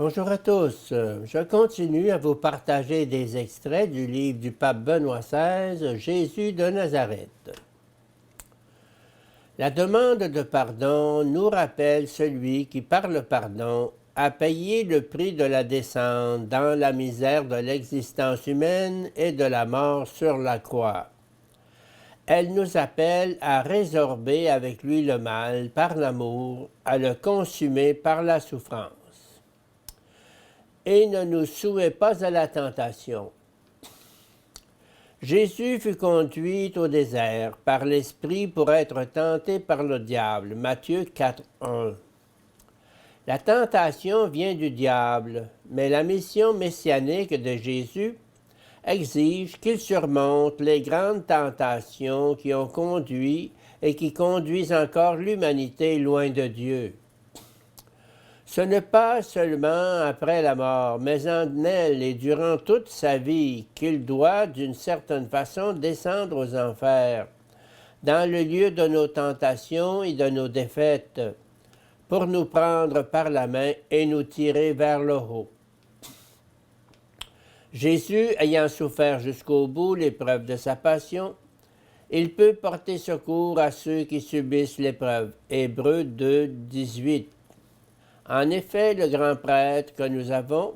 Bonjour à tous. Je continue à vous partager des extraits du livre du pape Benoît XVI, Jésus de Nazareth. La demande de pardon nous rappelle celui qui, par le pardon, a payé le prix de la descente dans la misère de l'existence humaine et de la mort sur la croix. Elle nous appelle à résorber avec lui le mal par l'amour, à le consumer par la souffrance. Et ne nous soumet pas à la tentation. Jésus fut conduit au désert par l'Esprit pour être tenté par le diable. Matthieu 4, 1. La tentation vient du diable, mais la mission messianique de Jésus exige qu'il surmonte les grandes tentations qui ont conduit et qui conduisent encore l'humanité loin de Dieu. Ce n'est pas seulement après la mort, mais en elle et durant toute sa vie qu'il doit, d'une certaine façon, descendre aux enfers, dans le lieu de nos tentations et de nos défaites, pour nous prendre par la main et nous tirer vers le haut. Jésus, ayant souffert jusqu'au bout l'épreuve de sa passion, il peut porter secours à ceux qui subissent l'épreuve. Hébreux 2, 18. En effet, le grand prêtre que nous avons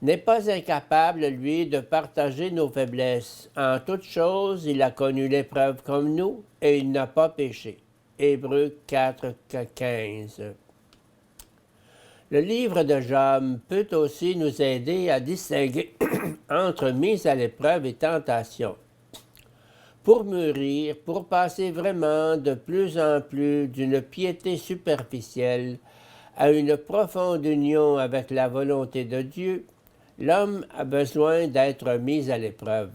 n'est pas incapable, lui, de partager nos faiblesses. En toute chose, il a connu l'épreuve comme nous et il n'a pas péché. Hébreux 4, 15. Le livre de Job peut aussi nous aider à distinguer entre mise à l'épreuve et tentation. Pour mûrir, pour passer vraiment de plus en plus d'une piété superficielle à une profonde union avec la volonté de Dieu, l'homme a besoin d'être mis à l'épreuve.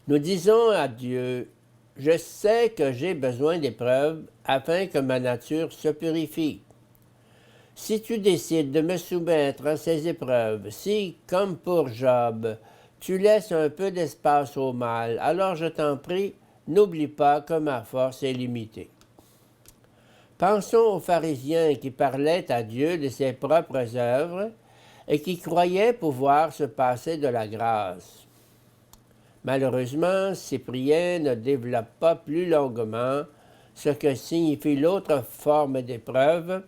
Nous disons à Dieu, « Je sais que j'ai besoin d'épreuves afin que ma nature se purifie. Si tu décides de me soumettre à ces épreuves, si, comme pour Job, tu laisses un peu d'espace au mal, alors je t'en prie, n'oublie pas que ma force est limitée. » Pensons aux pharisiens qui parlaient à Dieu de ses propres œuvres et qui croyaient pouvoir se passer de la grâce. Malheureusement, Cyprien ne développe pas plus longuement ce que signifie l'autre forme d'épreuve,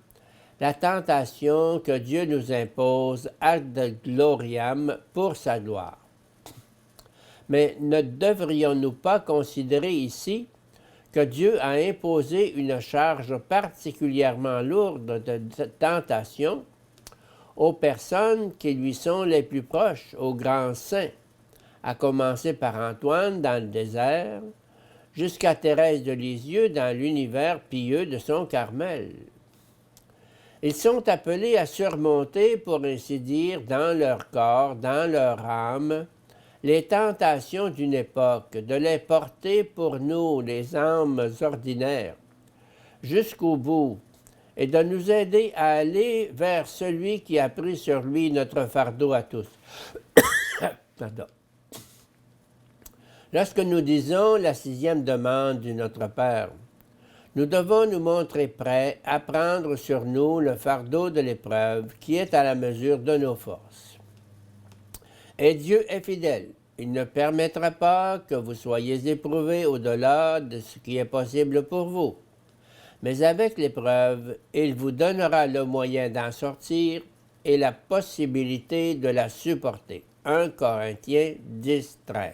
la tentation que Dieu nous impose ad gloriam pour sa gloire. Mais ne devrions-nous pas considérer ici que Dieu a imposé une charge particulièrement lourde de tentation aux personnes qui lui sont les plus proches, aux grands saints, à commencer par Antoine dans le désert, jusqu'à Thérèse de Lisieux dans l'univers pieux de son Carmel. Ils sont appelés à surmonter, pour ainsi dire, dans leur corps, dans leur âme, les tentations d'une époque, de les porter pour nous, les âmes ordinaires, jusqu'au bout, et de nous aider à aller vers celui qui a pris sur lui notre fardeau à tous. Pardon. Lorsque nous disons la 6e demande du Notre Père, nous devons nous montrer prêts à prendre sur nous le fardeau de l'épreuve qui est à la mesure de nos forces. Et Dieu est fidèle. Il ne permettra pas que vous soyez éprouvés au-delà de ce qui est possible pour vous. Mais avec l'épreuve, il vous donnera le moyen d'en sortir et la possibilité de la supporter. 1 Corinthiens 10, 13.